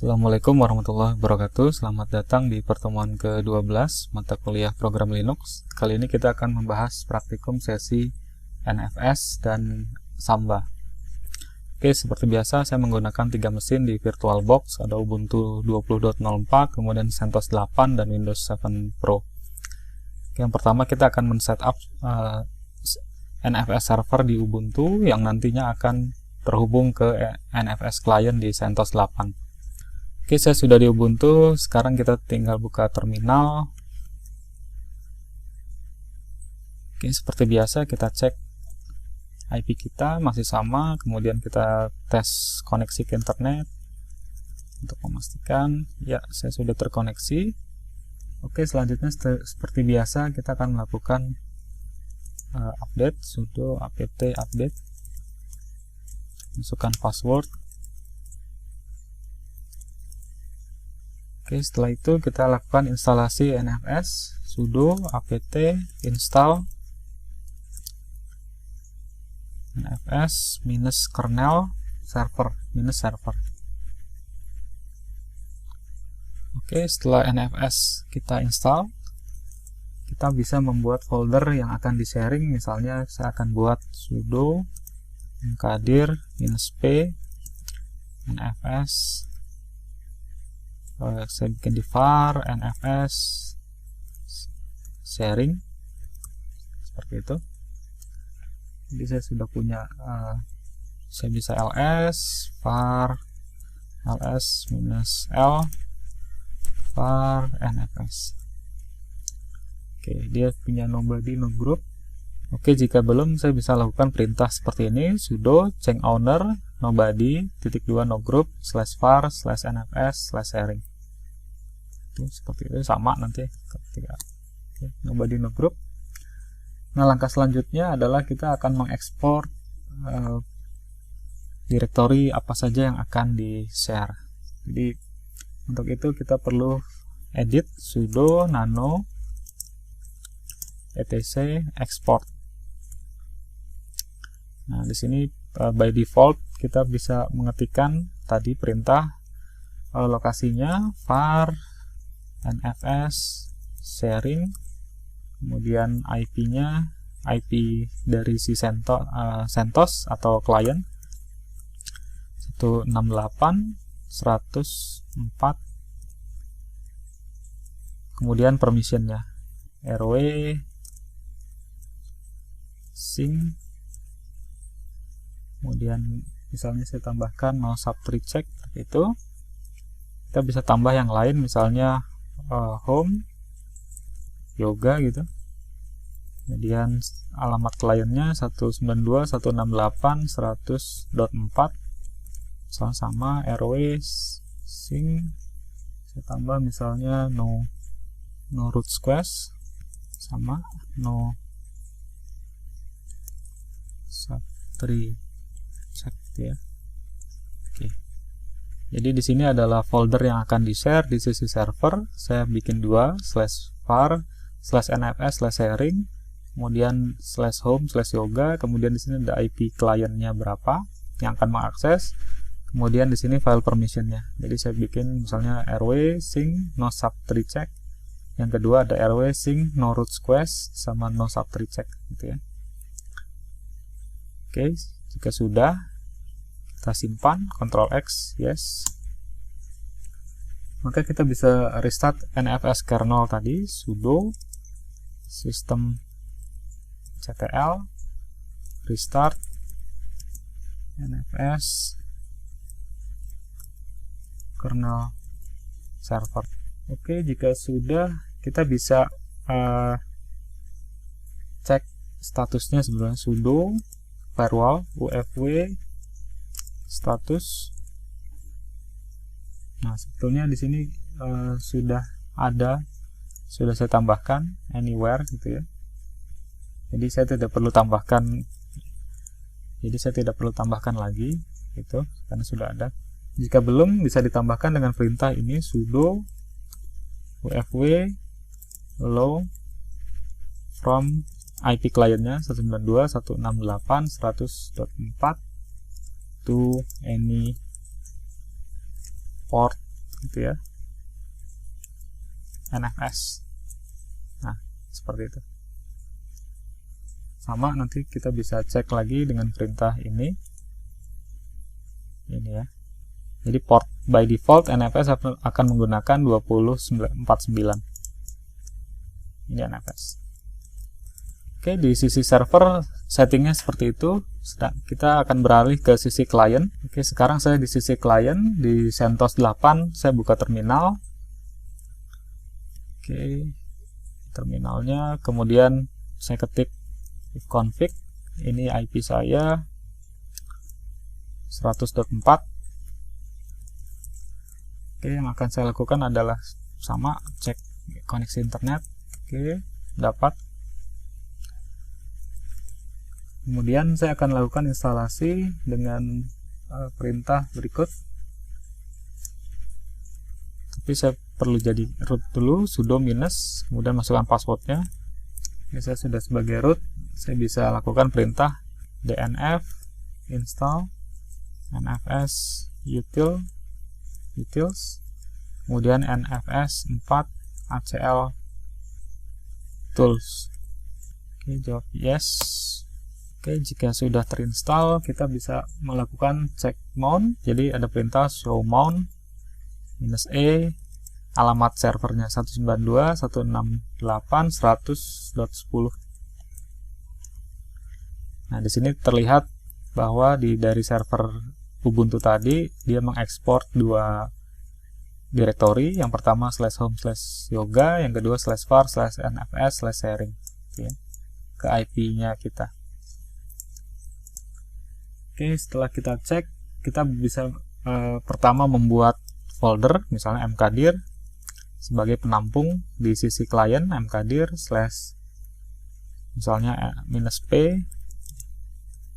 Assalamualaikum warahmatullahi wabarakatuh. Selamat datang di pertemuan ke-12 mata kuliah program Linux. Kali ini kita akan membahas praktikum sesi NFS dan Samba. Oke, seperti biasa saya menggunakan 3 mesin di VirtualBox, ada Ubuntu 20.04, kemudian CentOS 8 dan Windows 7 Pro. Oke, yang pertama kita akan men-setup NFS server di Ubuntu yang nantinya akan terhubung ke NFS client di CentOS 8. Oke, saya sudah di Ubuntu. Sekarang kita tinggal buka terminal. Oke, seperti biasa kita cek IP kita masih sama, kemudian kita tes koneksi ke internet untuk memastikan ya saya sudah terkoneksi. Oke, selanjutnya seperti biasa kita akan melakukan update, sudo apt update, masukkan password. Oke, setelah itu kita lakukan instalasi NFS, sudo apt install NFS -kernel server -server. Oke, setelah NFS kita install, kita bisa membuat folder yang akan di-sharing. Misalnya saya akan buat sudo mkdir -p NFS. Saya bikin di var NFS sharing seperti itu. Jadi saya sudah punya saya bisa ls var ls -l var NFS. Oke, dia punya nobody no group. Oke, jika belum saya bisa lakukan perintah seperti ini, sudo change owner nobody -2 no group /var /nfs /sharing. Seperti itu, sama nanti ketika nobody no group. Nah, langkah selanjutnya adalah kita akan mengekspor direktori apa saja yang akan di share. Jadi untuk itu kita perlu edit sudo nano etc export. Nah, di sini by default kita bisa mengetikkan tadi perintah lokasinya var NFS sharing, kemudian IP-nya IP dari si CentOS atau client 168.104, kemudian permissionnya rw sing, kemudian misalnya saya tambahkan no subtree-check itu. Kita bisa tambah yang lain, misalnya home yoga gitu, kemudian alamat kliennya 192.168.100.4 sama rw sing, saya tambah misalnya no root squash sama no subtree check ya. Oke. Jadi di sini adalah folder yang akan di-share di sisi server. Saya bikin 2 /var /nfs /sharing, kemudian /home /yoga, kemudian di sini ada IP kliennya berapa yang akan mengakses, kemudian di sini file permissionnya. Jadi saya bikin misalnya rw sing no subtree check, yang kedua ada rw sing no root squash sama no subtree check gitu ya. Oke, jika sudah kita simpan, Ctrl X, yes. Maka kita bisa restart NFS kernel tadi, sudo systemctl restart NFS kernel server. Oke, jika sudah, kita bisa cek statusnya sebenarnya, sudo firewall ufw status. Nah, sebetulnya di sini sudah saya tambahkan anywhere gitu ya. Jadi saya tidak perlu tambahkan lagi gitu karena sudah ada. Jika belum, bisa ditambahkan dengan perintah ini, sudo ufw allow from IP kliennya 192.168.100.4 to any port gitu ya, NFS. Nah, seperti itu. Sama, nanti kita bisa cek lagi dengan perintah ini ya. Jadi port by default NFS akan menggunakan 2049. Ini NFS. Oke, di sisi server settingnya seperti itu. Kita akan beralih ke sisi klien. Oke, sekarang saya di sisi klien, di CentOS 8 saya buka terminal. Oke, terminalnya, kemudian saya ketik config, ini IP saya 100.4. Oke, yang akan saya lakukan adalah sama, cek koneksi internet. Oke, dapat. Kemudian saya akan lakukan instalasi dengan perintah berikut. Tapi saya perlu jadi root dulu, sudo minus, kemudian masukkan passwordnya. Ini saya sudah sebagai root, saya bisa lakukan perintah dnf install nfs utils, kemudian nfs 4 acl tools. Oke, jawab yes. Oke, jika sudah terinstall, kita bisa melakukan check mount. Jadi ada perintah show mount -e, alamat servernya 192.168.100.10. Nah, di sini terlihat bahwa dari server Ubuntu tadi dia mengekspor dua directory. Yang pertama /home/yoga, yang kedua /var/nfs/sharing ya, ke IP-nya kita. Oke, setelah kita cek, kita bisa pertama membuat folder, misalnya mkdir sebagai penampung di sisi klien, mkdir misalnya -p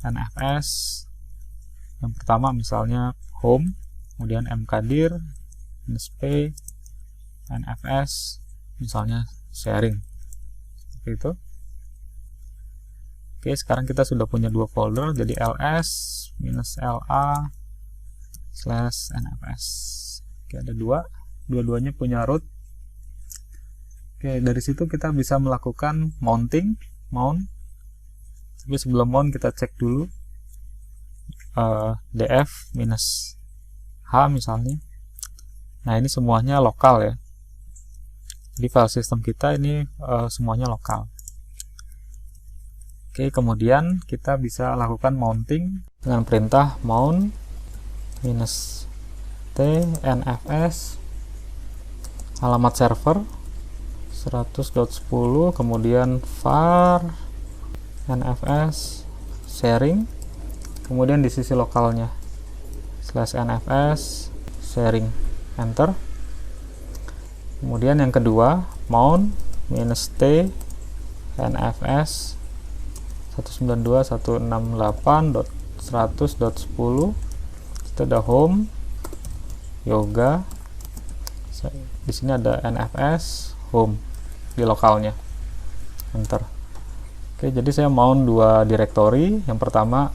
nfs, yang pertama misalnya home, kemudian mkdir -p nfs misalnya sharing, seperti itu. Oke, sekarang kita sudah punya dua folder, jadi ls-la/nfs. Oke, ada dua-duanya punya root. Oke, dari situ kita bisa melakukan mount. Tapi sebelum mount kita cek dulu df-h misalnya. Nah, ini semuanya lokal ya. Jadi file system kita ini semuanya lokal. Oke, kemudian kita bisa lakukan mounting dengan perintah mount -t nfs alamat server 100.10, kemudian var nfs sharing, kemudian di sisi lokalnya /nfs sharing, enter. Kemudian yang kedua mount -t nfs 192.168.100.10. Itu ada home yoga, di sini ada nfs home di lokalnya, enter. Oke, jadi saya mount dua directory. Yang pertama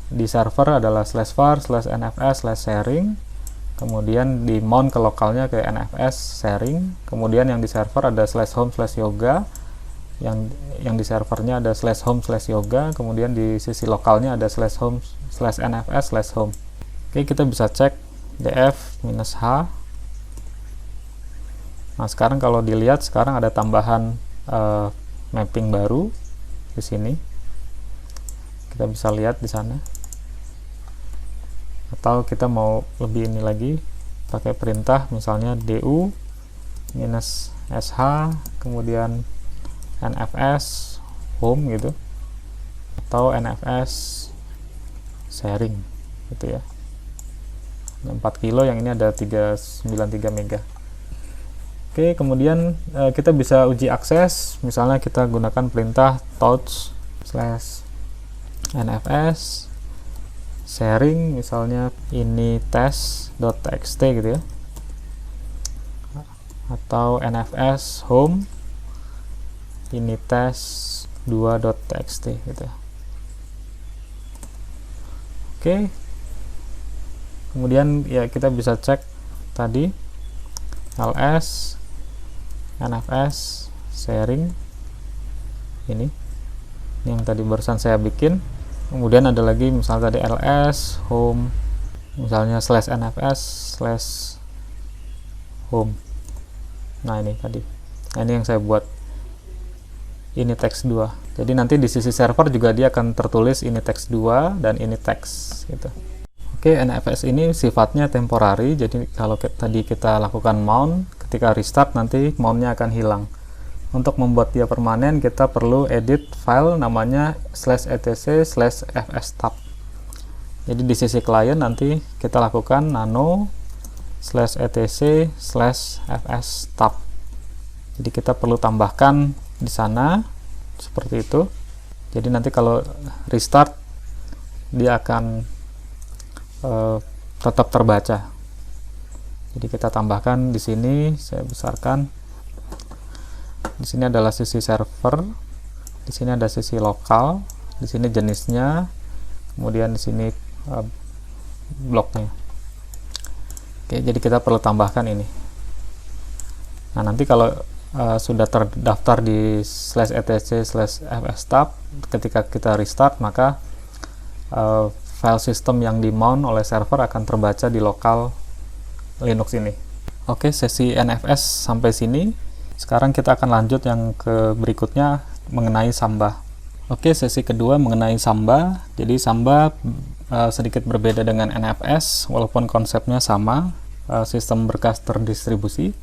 di server adalah /var/nfs/sharing, kemudian di mount ke lokalnya ke nfs sharing, kemudian yang di server ada /home/yoga, yang di servernya ada /home/yoga, kemudian di sisi lokalnya ada /home/nfs/home. Oke, kita bisa cek df-h. Nah, sekarang kalau dilihat, sekarang ada tambahan mapping baru di sini. Kita bisa lihat di sana. Atau kita mau lebih ini lagi, pakai perintah misalnya du-sh, kemudian nfs home gitu, atau nfs sharing gitu ya. 4 kilo, yang ini ada 393 mega. Oke, kemudian kita bisa uji akses, misalnya kita gunakan perintah touch/nfs sharing, misalnya ini test.txt gitu ya, atau nfs home ini test2.txt gitu ya. Oke, kemudian ya kita bisa cek tadi ls nfs sharing ini yang tadi barusan saya bikin. Kemudian ada lagi misalnya tadi ls home, misalnya /nfs/home. Nah ini tadi, nah ini yang saya buat, ini teks 2. Jadi nanti di sisi server juga dia akan tertulis ini teks 2 dan ini teks gitu. Oke, NFS ini sifatnya temporary, jadi kalau tadi kita lakukan mount, ketika restart nanti mountnya akan hilang. Untuk membuat dia permanen, kita perlu edit file namanya /etc/fstab. Jadi di sisi klien nanti kita lakukan nano /etc/fstab. Jadi kita perlu tambahkan di sana seperti itu. Jadi nanti kalau restart dia akan tetap terbaca. Jadi kita tambahkan di sini, saya besarkan. Di sini adalah sisi server, di sini ada sisi lokal, di sini jenisnya, kemudian di sini bloknya. Oke, jadi kita perlu tambahkan ini. Nah, nanti kalau sudah terdaftar di /etc/fstab, ketika kita restart, maka file system yang di mount oleh server akan terbaca di lokal Linux ini. Oke, sesi NFS sampai sini. Sekarang kita akan lanjut yang ke berikutnya mengenai Samba. Oke, sesi kedua mengenai Samba. Jadi Samba sedikit berbeda dengan NFS, walaupun konsepnya sama, sistem berkas terdistribusi.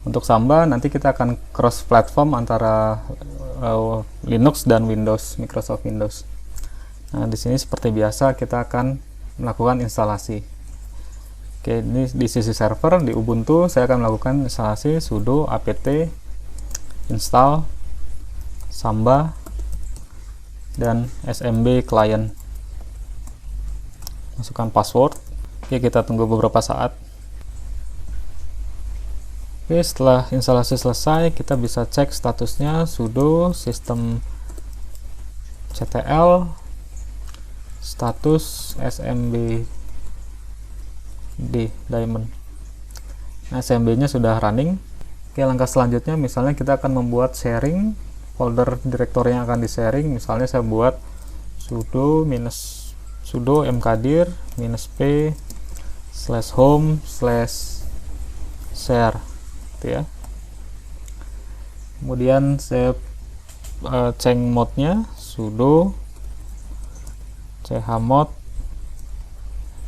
Untuk Samba nanti kita akan cross platform antara Linux dan Windows, Microsoft Windows. Nah, di sini seperti biasa kita akan melakukan instalasi. Oke, ini di sisi server di Ubuntu saya akan melakukan instalasi sudo apt install Samba dan smb client. Masukkan password. Oke, kita tunggu beberapa saat. Oke, setelah instalasi selesai, kita bisa cek statusnya sudo system ctl status smb daemon. Nah, smb-nya sudah running. Oke, langkah selanjutnya misalnya kita akan membuat sharing folder direktori yang akan di-sharing. Misalnya saya buat sudo mkdir -p/home/share gitu ya. Kemudian saya change mode-nya sudo chmod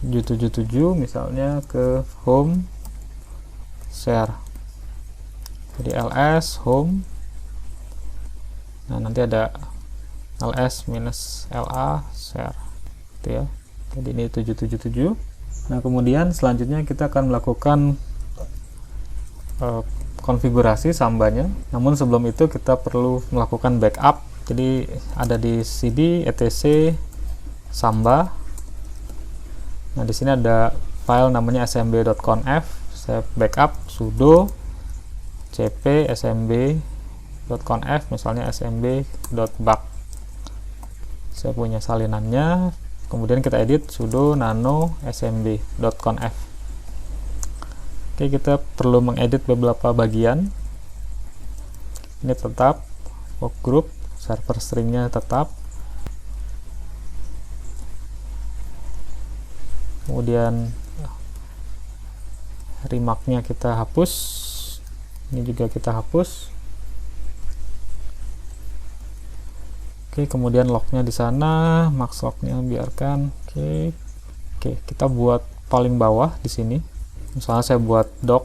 777 misalnya ke home share. Jadi ls home. Nah, nanti ada ls-la share gitu ya. Jadi ini 777. Nah, kemudian selanjutnya kita akan melakukan konfigurasi Sambanya. Namun sebelum itu kita perlu melakukan backup. Jadi ada di cd etc Samba. Nah, di sini ada file namanya smb.conf. Saya backup sudo cp smb.conf, misalnya smb.bug. Saya punya salinannya. Kemudian kita edit sudo nano smb.conf. Oke, kita perlu mengedit beberapa bagian. Ini tetap workgroup, server stringnya tetap. Kemudian remark-nya kita hapus, ini juga kita hapus. Oke, kemudian log-nya di sana, max log-nya biarkan. Oke, kita buat paling bawah di sini. Misalnya saya buat doc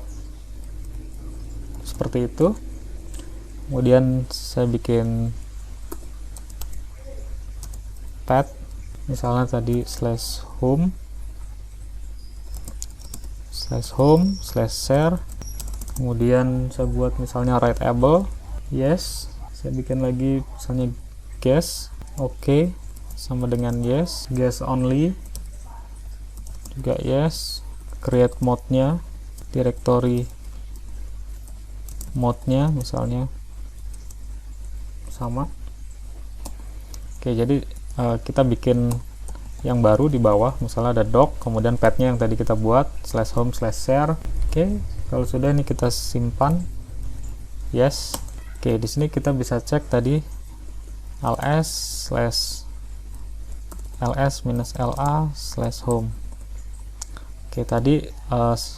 seperti itu. Kemudian saya bikin path, misalnya tadi /home/share. Kemudian saya buat misalnya writable, yes. Saya bikin lagi misalnya guess, oke, sama dengan yes. Guess only juga yes. Create mode-nya, directory mode-nya misalnya sama. Oke, jadi kita bikin yang baru di bawah, misalnya ada doc, kemudian path-nya yang tadi kita buat /home/share. Oke, Kalau sudah, ini kita simpan. Yes. Oke, di sini kita bisa cek tadi ls/ls-la/home. Oke, tadi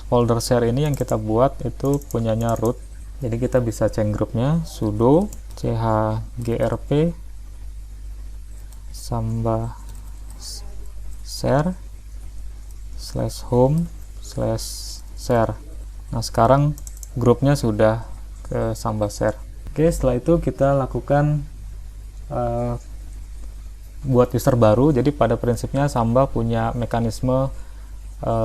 folder share ini yang kita buat itu punyanya root. Jadi kita bisa cek grupnya sudo chgrp samba share/home/share. Nah, sekarang grupnya sudah ke samba share. Oke, setelah itu kita lakukan buat user baru. Jadi pada prinsipnya Samba punya mekanisme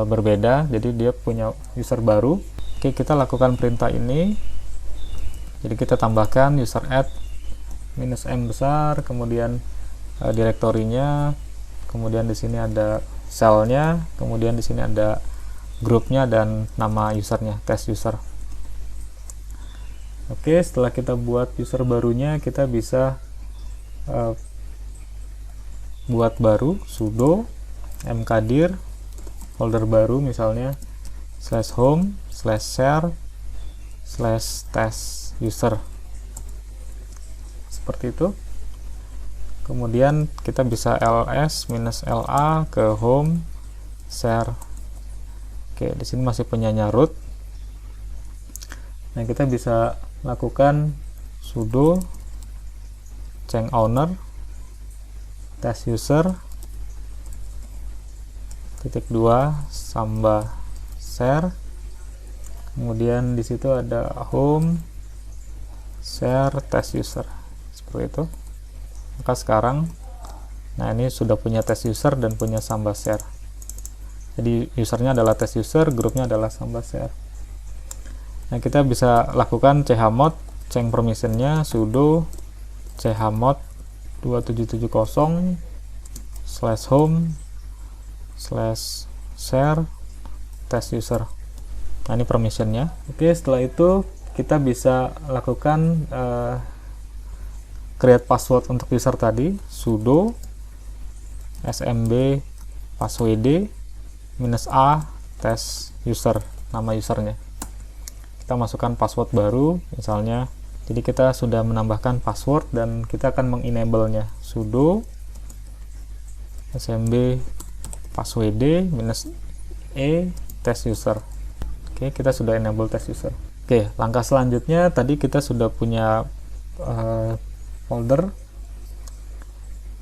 berbeda, jadi dia punya user baru. Oke, kita lakukan perintah ini. Jadi kita tambahkan user add -m besar, kemudian direktorinya, kemudian di sini ada cell-nya, kemudian di sini ada grupnya dan nama usernya, test user. Oke, setelah kita buat user barunya, kita bisa buat baru sudo mkdir folder baru, misalnya /home/share/test user, seperti itu. Kemudian kita bisa ls-la ke home share. Oke, di sini masih punyanya root. Nah, kita bisa lakukan sudo change owner test user -2 samba share, kemudian di situ ada home share test user, seperti itu. Maka sekarang, nah ini sudah punya test user dan punya samba share. Jadi usernya adalah test user, grupnya adalah samba share. Nah, kita bisa lakukan chmod change permissionnya sudo chmod 2770/home/share test user. Nah, ini permissionnya. Oke, setelah itu kita bisa lakukan create password untuk user tadi, sudo smb passwd -a test user, nama usernya. Kita masukkan password baru, misalnya. Jadi kita sudah menambahkan password dan kita akan mengenable-nya. Sudo smb passwd -e test user. Oke, kita sudah enable test user. Oke, langkah selanjutnya tadi kita sudah punya folder.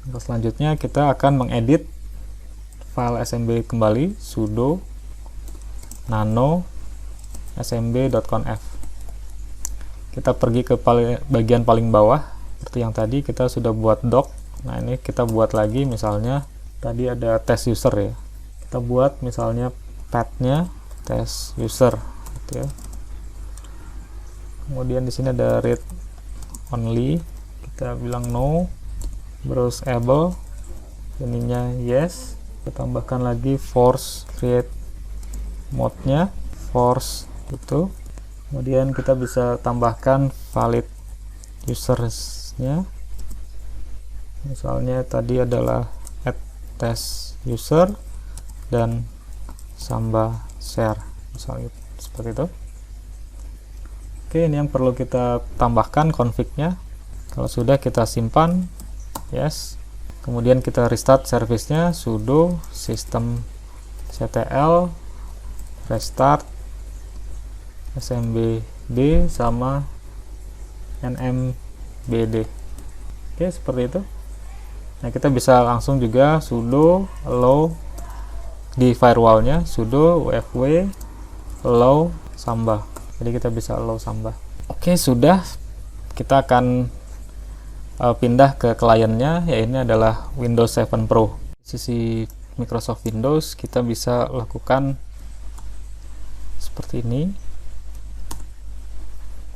Langkah selanjutnya kita akan mengedit file smb kembali, sudo nano smb.conf. Kita pergi ke bagian paling bawah seperti yang tadi kita sudah buat doc. Nah, ini kita buat lagi, misalnya tadi ada test user ya, kita buat misalnya path-nya test user gitu ya. Kemudian di sini ada read only, kita bilang no, browse able, ininya yes. Kita tambahkan lagi force create mode-nya force itu. Kemudian kita bisa tambahkan valid users-nya, misalnya tadi adalah add test user dan samba share, misalnya seperti itu. Oke, ini yang perlu kita tambahkan config-nya. Kalau sudah, kita simpan, yes. Kemudian kita restart service-nya, sudo systemctl restart smbd sama nmbd. Oke, seperti itu. Nah, kita bisa langsung juga sudo allow di firewall-nya, sudo ufw allow samba. Jadi kita bisa allow samba. Oke, sudah. Kita akan pindah ke kliennya, ya ini adalah Windows 7 Pro. Sisi Microsoft Windows kita bisa lakukan seperti ini.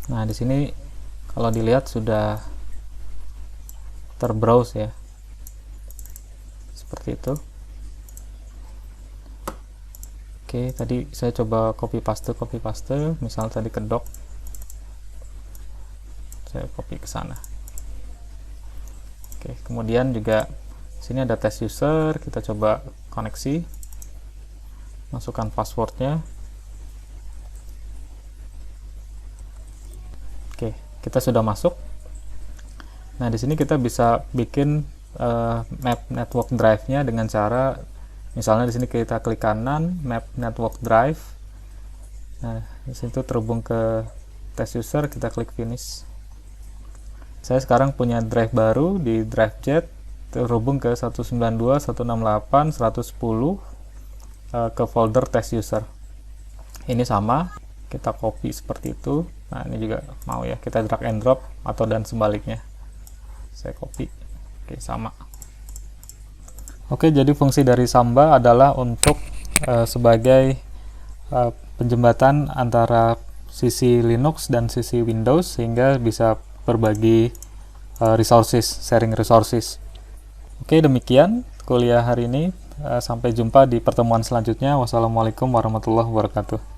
Nah, di sini kalau dilihat sudah terbrowse ya, seperti itu. Oke, tadi saya coba copy paste, misal tadi ke doc, saya copy ke sana. Oke, kemudian juga sini ada test user, kita coba koneksi, masukkan passwordnya. Oke, kita sudah masuk. Nah, di sini kita bisa bikin map network drive-nya dengan cara, misalnya di sini kita klik kanan, map network drive. Nah, di situ terhubung ke test user, kita klik finish. Saya sekarang punya drive baru di drive jet, terhubung ke 192.168.110 ke folder test user. Ini sama, kita copy seperti itu. Nah, ini juga mau ya, kita drag and drop atau dan sebaliknya. Saya copy. Oke, sama. Oke, jadi fungsi dari Samba adalah untuk sebagai penjembatan antara sisi Linux dan sisi Windows, sehingga bisa berbagi resources, sharing resources. Oke, demikian kuliah hari ini. Sampai jumpa di pertemuan selanjutnya. Wassalamualaikum warahmatullahi wabarakatuh.